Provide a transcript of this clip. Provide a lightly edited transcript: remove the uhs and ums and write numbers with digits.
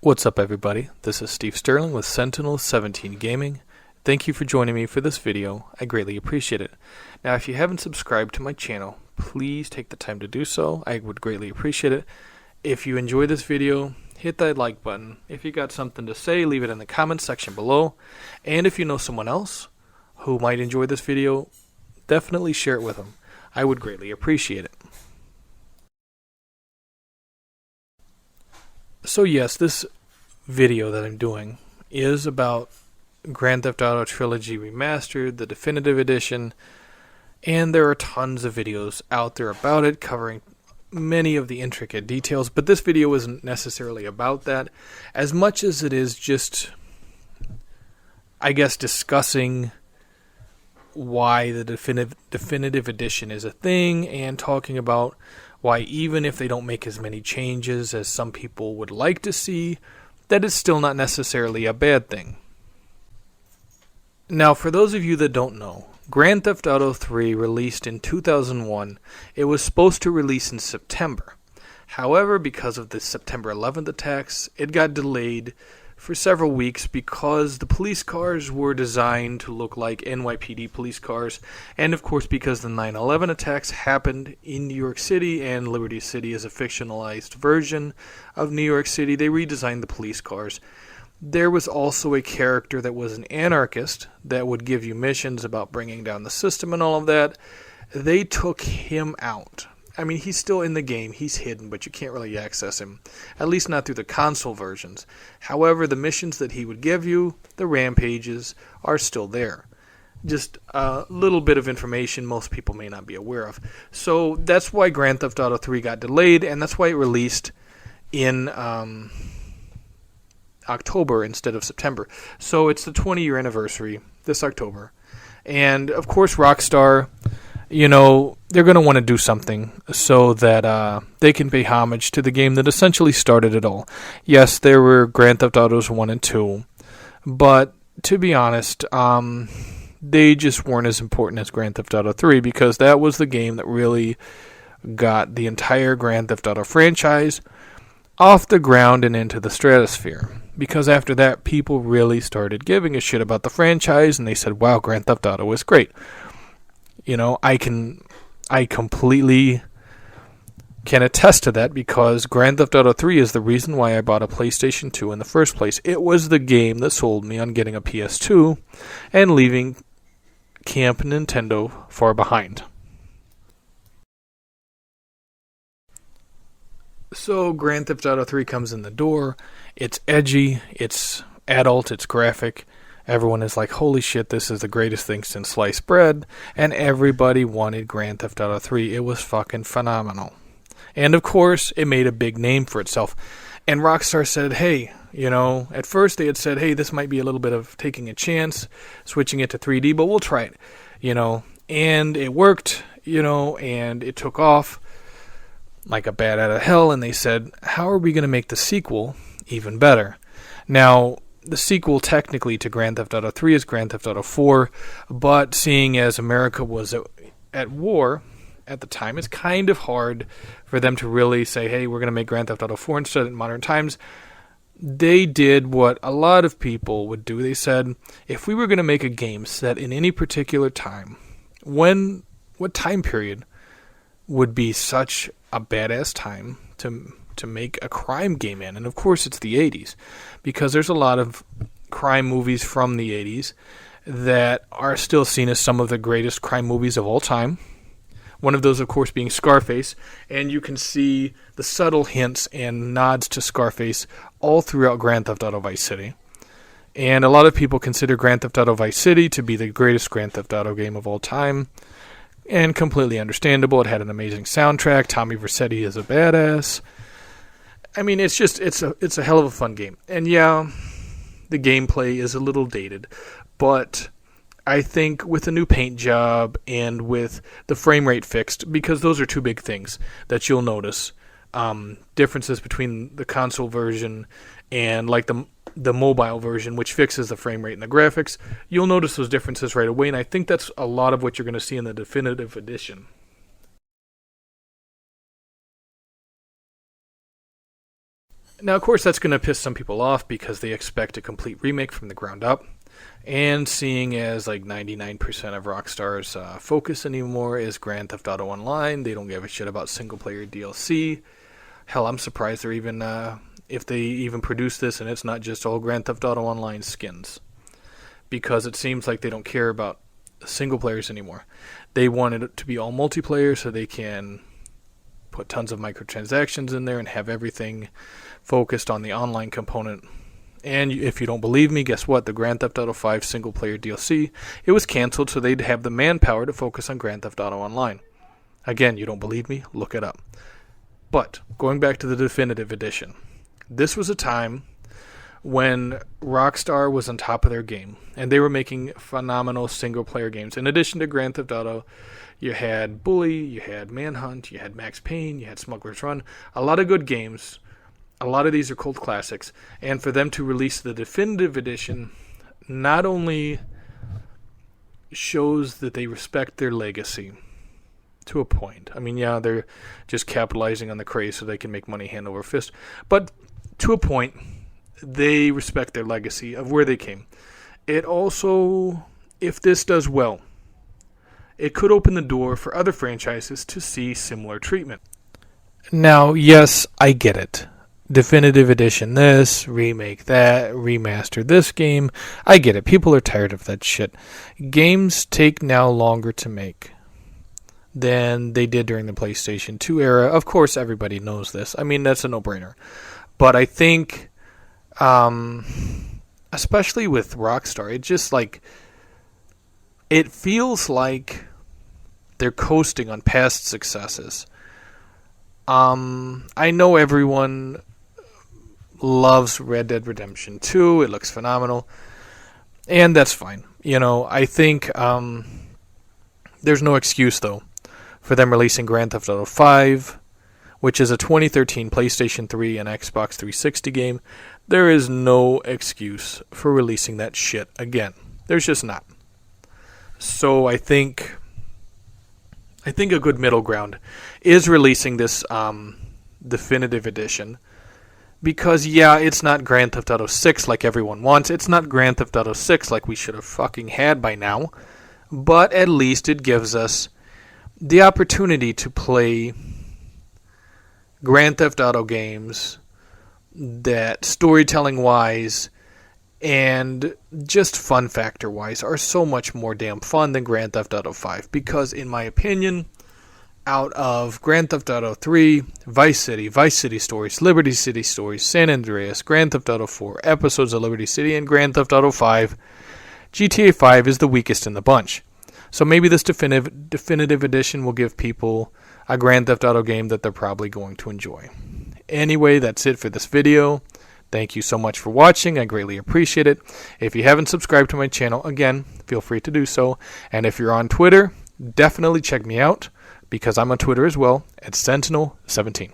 What's up, everybody? This is Steve Sterling with Sentinel17 Gaming. Thank you for joining me for this video. I greatly appreciate it. Now, if you haven't subscribed to my channel, please take the time to do so. I would greatly appreciate it. If you enjoy this video, hit that like button. If you got something to say, leave it in the comments section below. And if you know someone else who might enjoy this video, definitely share it with them. I would greatly appreciate it. So yes, this video that I'm doing is about Grand Theft Auto Trilogy Remastered, the Definitive Edition, and there are tons of videos out there about it covering many of the intricate details, but this video isn't necessarily about that as much as it is just, I guess, discussing why the definitive edition is a thing and talking about why even if they don't make as many changes as some people would like to see, that is still not necessarily a bad thing. Now, for those of you that don't know, Grand Theft Auto 3 released in 2001. It was supposed to release in September. However, because of the September 11th attacks, it got delayed for several weeks because the police cars were designed to look like NYPD police cars, and of course because the 9/11 attacks happened in New York City and Liberty City is a fictionalized version of New York City, they redesigned the police cars. There was also a character that was an anarchist that would give you missions about bringing down the system and all of that. They took him out. I mean, he's still in the game. He's hidden, but you can't really access him. At least not through the console versions. However, the missions that he would give you, the rampages, are still there. Just a little bit of information most people may not be aware of. So that's why Grand Theft Auto 3 got delayed, and that's why it released in October instead of September. So it's the 20-year anniversary this October. And, of course, Rockstar, you know, they're going to want to do something so that they can pay homage to the game that essentially started it all. Yes, there were Grand Theft Autos 1 and 2, but to be honest, they just weren't as important as Grand Theft Auto 3 because that was the game that really got the entire Grand Theft Auto franchise off the ground and into the stratosphere. Because after that, people really started giving a shit about the franchise, and they said, wow, Grand Theft Auto is great. You know, I completely can attest to that because Grand Theft Auto 3 is the reason why I bought a PlayStation 2 in the first place. It was the game that sold me on getting a PS2 and leaving Camp Nintendo far behind. So Grand Theft Auto 3 comes in the door. It's edgy, it's adult, it's graphic. Everyone is like, holy shit, this is the greatest thing since sliced bread. And everybody wanted Grand Theft Auto 3. It was fucking phenomenal. And of course, it made a big name for itself. And Rockstar said, hey, you know, at first they had said, hey, this might be a little bit of taking a chance, switching it to 3D, but we'll try it, you know. And it worked, you know, and it took off like a bat out of hell. And they said, how are we going to make the sequel even better? Now, the sequel technically to Grand Theft Auto 3 is Grand Theft Auto 4, but seeing as America was at war at the time, it's kind of hard for them to really say, hey, we're going to make Grand Theft Auto 4 instead in modern times. They did what a lot of people would do. They said, if we were going to make a game set in any particular time, what time period would be such a badass time to make a crime game in? And of course it's the 80s, because there's a lot of crime movies from the 80s that are still seen as some of the greatest crime movies of all time. One of those, of course, being Scarface, and you can see the subtle hints and nods to Scarface all throughout Grand Theft Auto Vice City. And a lot of people consider Grand Theft Auto Vice City to be the greatest Grand Theft Auto game of all time. And completely understandable. It had an amazing soundtrack. Tommy Vercetti is a badass. I mean, it's a hell of a fun game. And yeah, the gameplay is a little dated, but I think with a new paint job and with the frame rate fixed, because those are two big things that you'll notice, differences between the console version and like the mobile version, which fixes the frame rate and the graphics, you'll notice those differences right away, and I think that's a lot of what you're going to see in the definitive edition. Now, of course, that's going to piss some people off because they expect a complete remake from the ground up. And seeing as like 99% of Rockstar's focus anymore is Grand Theft Auto Online, they don't give a shit about single-player DLC. Hell, I'm surprised they're even if they even produce this and it's not just all Grand Theft Auto Online skins, because it seems like they don't care about single players anymore. They want it to be all multiplayer so they can put tons of microtransactions in there and have everything focused on the online component. And if you don't believe me, guess what? The Grand Theft Auto 5 single-player DLC, it was canceled so they'd have the manpower to focus on Grand Theft Auto Online. Again, you don't believe me? Look it up. But, going back to the Definitive Edition, this was a time when Rockstar was on top of their game, and they were making phenomenal single-player games. In addition to Grand Theft Auto, you had Bully, you had Manhunt, you had Max Payne, you had Smuggler's Run. A lot of good games. A lot of these are cult classics, and for them to release the Definitive Edition not only shows that they respect their legacy to a point. I mean, yeah, they're just capitalizing on the craze so they can make money hand over fist, but to a point, they respect their legacy of where they came. It also, if this does well, it could open the door for other franchises to see similar treatment. Now, yes, I get it. Definitive Edition this, remake that, remaster this game. I get it. People are tired of that shit. Games take now longer to make than they did during the PlayStation 2 era. Of course, everybody knows this. I mean, that's a no-brainer. But I think, especially with Rockstar, it just like, it feels like they're coasting on past successes. I know everyone loves Red Dead Redemption 2. It looks phenomenal. And that's fine. You know, I think there's no excuse, though, for them releasing Grand Theft Auto 5, which is a 2013 PlayStation 3 and Xbox 360 game. There is no excuse for releasing that shit again. There's just not. So I think a good middle ground is releasing this Definitive Edition. Because, yeah, it's not Grand Theft Auto 6 like everyone wants. It's not Grand Theft Auto 6 like we should have fucking had by now. But at least it gives us the opportunity to play Grand Theft Auto games that, storytelling-wise and just fun factor-wise, are so much more damn fun than Grand Theft Auto 5. Because, in my opinion, out of Grand Theft Auto 3, Vice City Stories, Liberty City Stories, San Andreas, Grand Theft Auto 4, episodes of Liberty City, and Grand Theft Auto 5, GTA 5 is the weakest in the bunch. So maybe this definitive edition will give people a Grand Theft Auto game that they're probably going to enjoy. Anyway, that's it for this video. Thank you so much for watching. I greatly appreciate it. If you haven't subscribed to my channel, again, feel free to do so. And if you're on Twitter, definitely check me out, because I'm on Twitter as well, at Sentinel17.